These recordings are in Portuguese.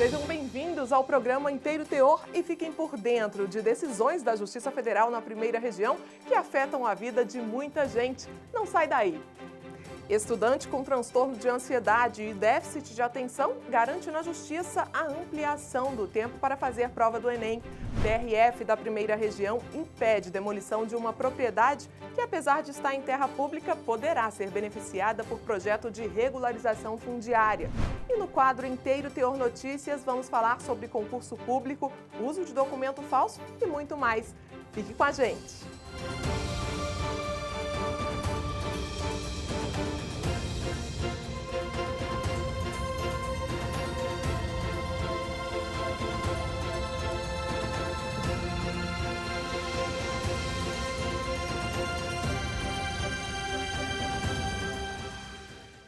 Sejam bem-vindos ao programa Inteiro Teor e fiquem por dentro de decisões da Justiça Federal na primeira região que afetam a vida de muita gente. Não sai daí! Estudante com transtorno de ansiedade e déficit de atenção garante na Justiça a ampliação do tempo para fazer prova do Enem. TRF da primeira região impede demolição de uma propriedade que, apesar de estar em terra pública, poderá ser beneficiada por projeto de regularização fundiária. E no quadro Inteiro Teor Notícias, vamos falar sobre concurso público, uso de documento falso e muito mais. Fique com a gente!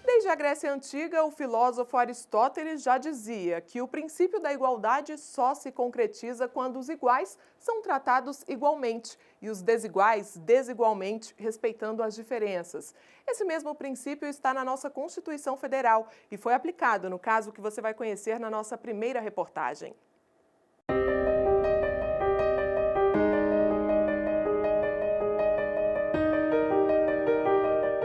Desde a Grécia Antiga, o filósofo Aristóteles já dizia que o princípio da igualdade só se concretiza quando os iguais são tratados igualmente e os desiguais desigualmente, respeitando as diferenças. Esse mesmo princípio está na nossa Constituição Federal e foi aplicado no caso que você vai conhecer na nossa primeira reportagem.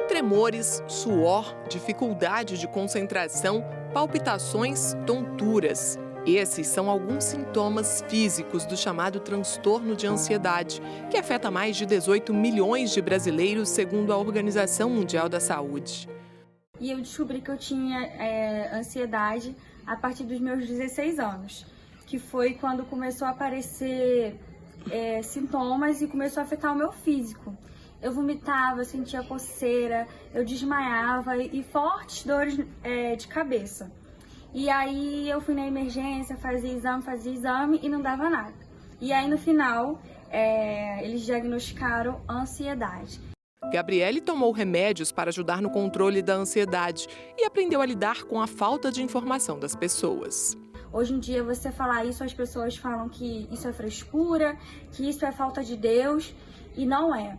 Tremores, suor, dificuldade de concentração, palpitações, tonturas. Esses são alguns sintomas físicos do chamado transtorno de ansiedade, que afeta mais de 18 milhões de brasileiros, segundo a Organização Mundial da Saúde. E eu descobri que eu tinha ansiedade a partir dos meus 16 anos, que foi quando começou a aparecer sintomas e começou a afetar o meu físico. Eu vomitava, eu sentia coceira, eu desmaiava e fortes dores de cabeça. E aí eu fui na emergência, fazia exame e não dava nada. E aí no final, eles diagnosticaram ansiedade. Gabriele tomou remédios para ajudar no controle da ansiedade e aprendeu a lidar com a falta de informação das pessoas. Hoje em dia, você falar isso, as pessoas falam que isso é frescura, que isso é falta de Deus, e não é.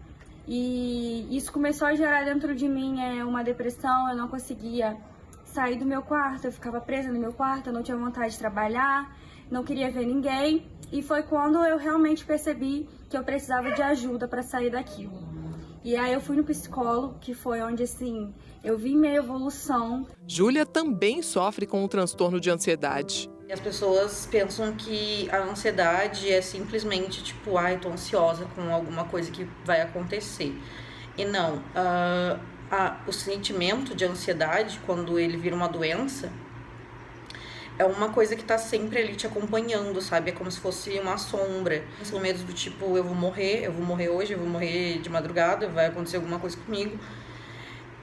E isso começou a gerar dentro de mim uma depressão, eu não conseguia sair do meu quarto, eu ficava presa no meu quarto, eu não tinha vontade de trabalhar, não queria ver ninguém. E foi quando eu realmente percebi que eu precisava de ajuda para sair daquilo. E aí eu fui no psicólogo, que foi onde, assim, eu vi minha evolução. Júlia também sofre com o transtorno de ansiedade. As pessoas pensam que a ansiedade é simplesmente tipo, tô ansiosa com alguma coisa que vai acontecer. E não, o sentimento de ansiedade, quando ele vira uma doença, é uma coisa que tá sempre ali te acompanhando, sabe? É como se fosse uma sombra. São medos do tipo, eu vou morrer hoje, eu vou morrer de madrugada, vai acontecer alguma coisa comigo.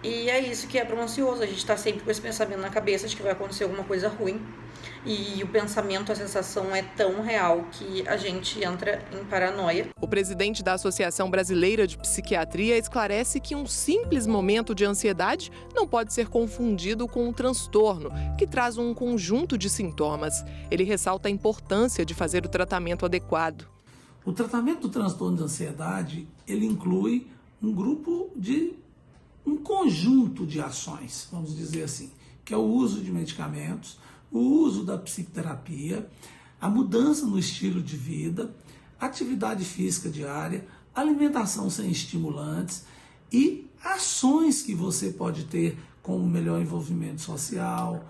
E é isso que é para um ansioso, a gente tá sempre com esse pensamento na cabeça de que vai acontecer alguma coisa ruim. E o pensamento, a sensação é tão real que a gente entra em paranoia. O presidente da Associação Brasileira de Psiquiatria esclarece que um simples momento de ansiedade não pode ser confundido com um transtorno, que traz um conjunto de sintomas. Ele ressalta a importância de fazer o tratamento adequado. O tratamento do transtorno de ansiedade, ele inclui um conjunto de ações, vamos dizer assim, que é o uso de medicamentos, o uso da psicoterapia, a mudança no estilo de vida, atividade física diária, alimentação sem estimulantes e ações que você pode ter como melhor envolvimento social,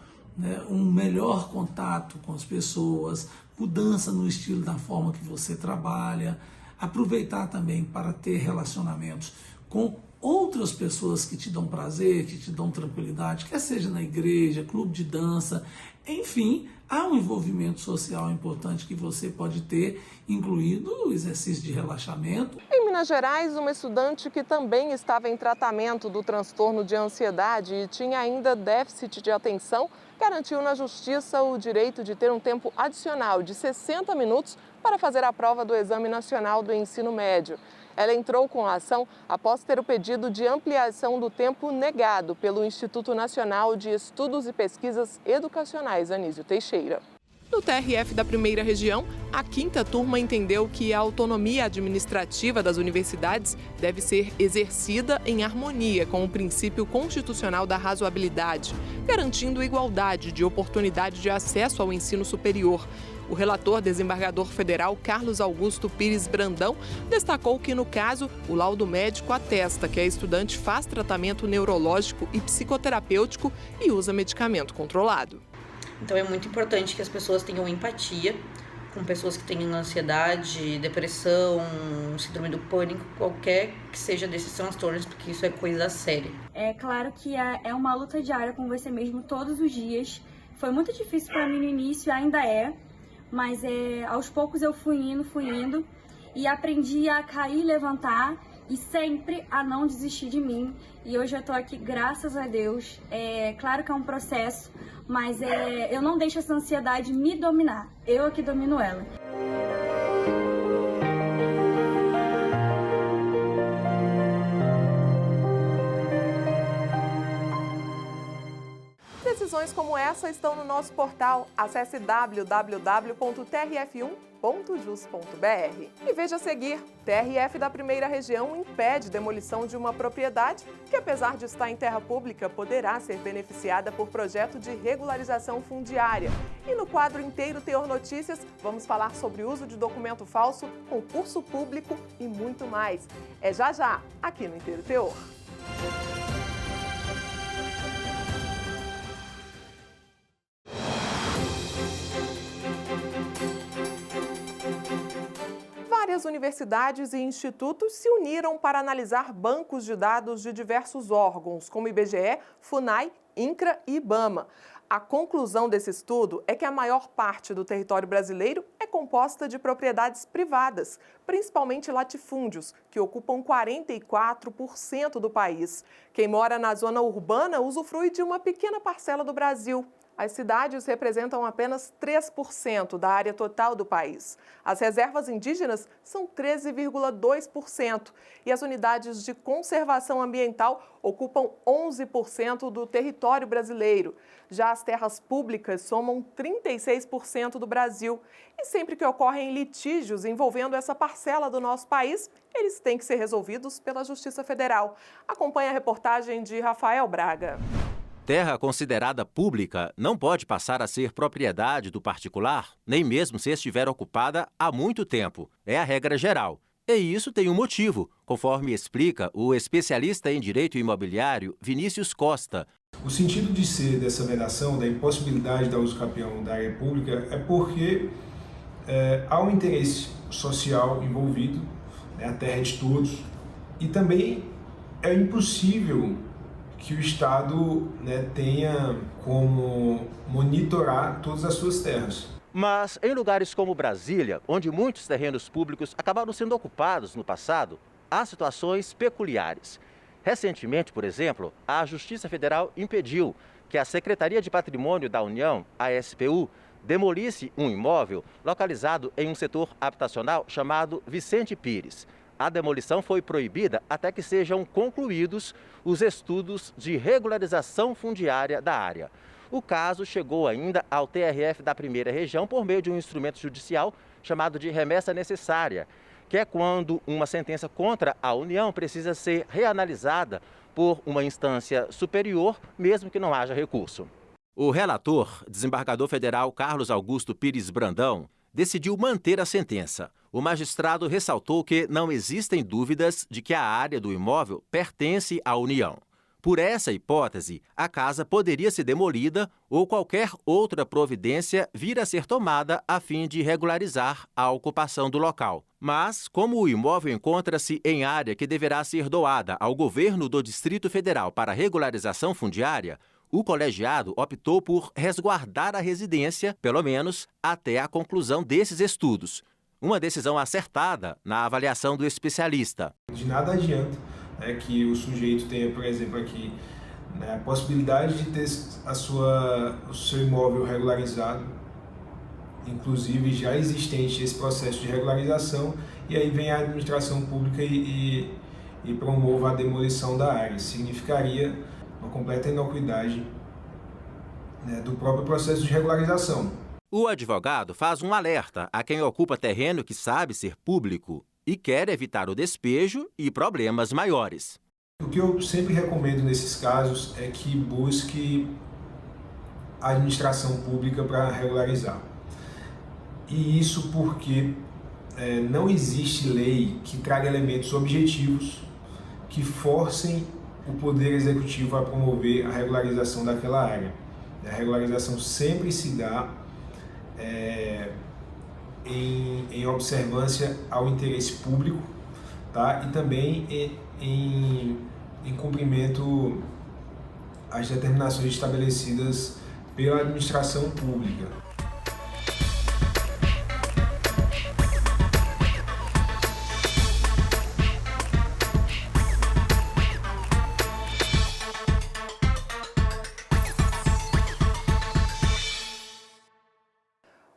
um melhor contato com as pessoas, mudança no estilo da forma que você trabalha, aproveitar também para ter relacionamentos com outras pessoas que te dão prazer, que te dão tranquilidade, quer seja na igreja, clube de dança, enfim, há um envolvimento social importante que você pode ter, incluindo o exercício de relaxamento. Em Minas Gerais, uma estudante que também estava em tratamento do transtorno de ansiedade e tinha ainda déficit de atenção, garantiu na Justiça o direito de ter um tempo adicional de 60 minutos para fazer a prova do Exame Nacional do Ensino Médio. Ela entrou com a ação após ter o pedido de ampliação do tempo negado pelo Instituto Nacional de Estudos e Pesquisas Educacionais, Anísio Teixeira. No TRF da Primeira Região, a 5ª turma entendeu que a autonomia administrativa das universidades deve ser exercida em harmonia com o princípio constitucional da razoabilidade, garantindo igualdade de oportunidade de acesso ao ensino superior. O relator desembargador federal Carlos Augusto Pires Brandão destacou que, no caso, o laudo médico atesta que a estudante faz tratamento neurológico e psicoterapêutico e usa medicamento controlado. Então é muito importante que as pessoas tenham empatia com pessoas que têm ansiedade, depressão, síndrome do pânico, qualquer que seja desses transtornos, porque isso é coisa séria. É claro que é uma luta diária com você mesmo todos os dias. Foi muito difícil para mim no início, ainda é, mas aos poucos eu fui indo e aprendi a cair e levantar e sempre a não desistir de mim. E hoje eu tô aqui, graças a Deus. É claro que é um processo, mas eu não deixo essa ansiedade me dominar. Eu é que domino ela. Decisões como essa estão no nosso portal. Acesse www.trf1.jus.br. E veja a seguir, TRF da Primeira Região impede demolição de uma propriedade que, apesar de estar em terra pública, poderá ser beneficiada por projeto de regularização fundiária. E no quadro Inteiro Teor Notícias, vamos falar sobre uso de documento falso, concurso público e muito mais. É já, aqui no Inteiro Teor. Várias universidades e institutos se uniram para analisar bancos de dados de diversos órgãos, como IBGE, FUNAI, INCRA e IBAMA. A conclusão desse estudo é que a maior parte do território brasileiro é composta de propriedades privadas, principalmente latifúndios, que ocupam 44% do país. Quem mora na zona urbana usufrui de uma pequena parcela do Brasil. As cidades representam apenas 3% da área total do país. As reservas indígenas são 13,2% e as unidades de conservação ambiental ocupam 11% do território brasileiro. Já as terras públicas somam 36% do Brasil. E sempre que ocorrem litígios envolvendo essa parcela do nosso país, eles têm que ser resolvidos pela Justiça Federal. Acompanhe a reportagem de Rafael Braga. Terra considerada pública não pode passar a ser propriedade do particular, nem mesmo se estiver ocupada há muito tempo. É a regra geral. E isso tem um motivo, conforme explica o especialista em direito imobiliário Vinícius Costa. O sentido de ser dessa vedação, da impossibilidade da uso capião da área pública, é porque há um interesse social envolvido, né, a terra é de todos, e também é impossível que o Estado, né, tenha como monitorar todas as suas terras. Mas em lugares como Brasília, onde muitos terrenos públicos acabaram sendo ocupados no passado, há situações peculiares. Recentemente, por exemplo, a Justiça Federal impediu que a Secretaria de Patrimônio da União, a SPU, demolisse um imóvel localizado em um setor habitacional chamado Vicente Pires. A demolição foi proibida até que sejam concluídos os estudos de regularização fundiária da área. O caso chegou ainda ao TRF da Primeira Região por meio de um instrumento judicial chamado de remessa necessária, que é quando uma sentença contra a União precisa ser reanalisada por uma instância superior, mesmo que não haja recurso. O relator, desembargador federal Carlos Augusto Pires Brandão, decidiu manter a sentença. O magistrado ressaltou que não existem dúvidas de que a área do imóvel pertence à União. Por essa hipótese, a casa poderia ser demolida ou qualquer outra providência vir a ser tomada a fim de regularizar a ocupação do local. Mas, como o imóvel encontra-se em área que deverá ser doada ao governo do Distrito Federal para regularização fundiária, o colegiado optou por resguardar a residência, pelo menos até a conclusão desses estudos. Uma decisão acertada na avaliação do especialista. De nada adianta que o sujeito tenha, por exemplo, aqui, né, a possibilidade de ter o seu imóvel regularizado, inclusive já existente esse processo de regularização, e aí vem a administração pública e promova a demolição da área. Significaria uma completa inocuidade, né, do próprio processo de regularização. O advogado faz um alerta a quem ocupa terreno que sabe ser público e quer evitar o despejo e problemas maiores. O que eu sempre recomendo nesses casos é que busque a administração pública para regularizar. E isso porque não existe lei que traga elementos objetivos que forcem o Poder Executivo a promover a regularização daquela área. A regularização sempre se dá em observância ao interesse público, tá? E também em cumprimento às determinações estabelecidas pela administração pública.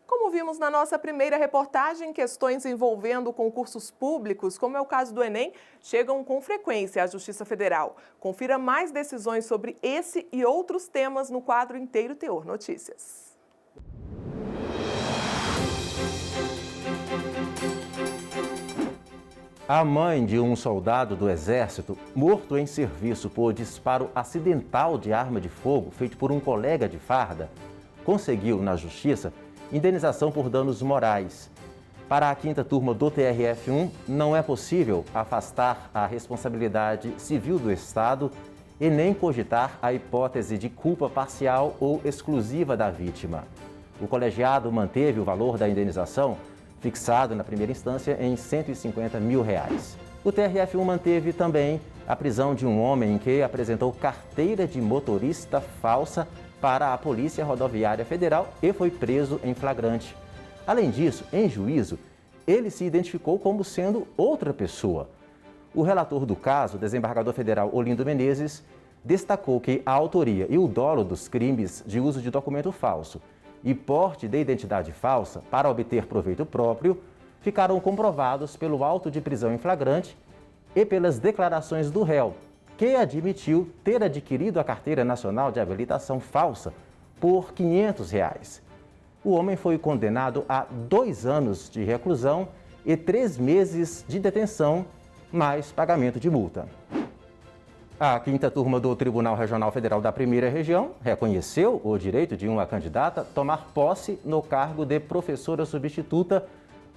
Como vimos na nossa primeira reportagem, questões envolvendo concursos públicos, como é o caso do Enem, chegam com frequência à Justiça Federal. Confira mais decisões sobre esse e outros temas no quadro Inteiro Teor Notícias. A mãe de um soldado do Exército, morto em serviço por disparo acidental de arma de fogo feito por um colega de farda, conseguiu na Justiça indenização por danos morais. Para a 5ª turma do TRF1, não é possível afastar a responsabilidade civil do Estado e nem cogitar a hipótese de culpa parcial ou exclusiva da vítima. O colegiado manteve o valor da indenização, fixado na primeira instância em R$ 150 mil. O TRF1 manteve também a prisão de um homem que apresentou carteira de motorista falsa para a Polícia Rodoviária Federal e foi preso em flagrante. Além disso, em juízo, ele se identificou como sendo outra pessoa. O relator do caso, o desembargador federal Olindo Menezes, destacou que a autoria e o dolo dos crimes de uso de documento falso e porte de identidade falsa para obter proveito próprio ficaram comprovados pelo auto de prisão em flagrante e pelas declarações do réu, que admitiu ter adquirido a Carteira Nacional de Habilitação falsa por R$ 500. O homem foi condenado a 2 anos de reclusão e 3 meses de detenção, mais pagamento de multa. A 5ª turma do Tribunal Regional Federal da Primeira Região reconheceu o direito de uma candidata tomar posse no cargo de professora substituta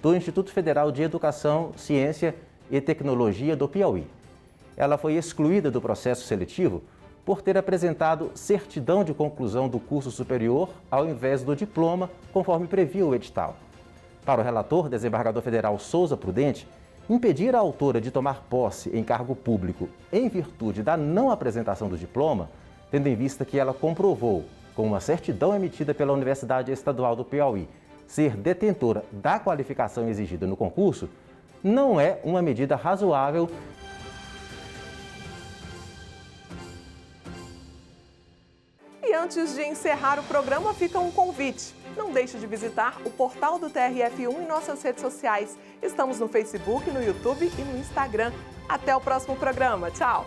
do Instituto Federal de Educação, Ciência e Tecnologia do Piauí. Ela foi excluída do processo seletivo por ter apresentado certidão de conclusão do curso superior ao invés do diploma, conforme previa o edital. Para o relator, desembargador federal Souza Prudente, impedir a autora de tomar posse em cargo público em virtude da não apresentação do diploma, tendo em vista que ela comprovou, com uma certidão emitida pela Universidade Estadual do Piauí, ser detentora da qualificação exigida no concurso, não é uma medida razoável. E antes de encerrar o programa, fica um convite. Não deixe de visitar o portal do TRF1 em nossas redes sociais. Estamos no Facebook, no YouTube e no Instagram. Até o próximo programa. Tchau!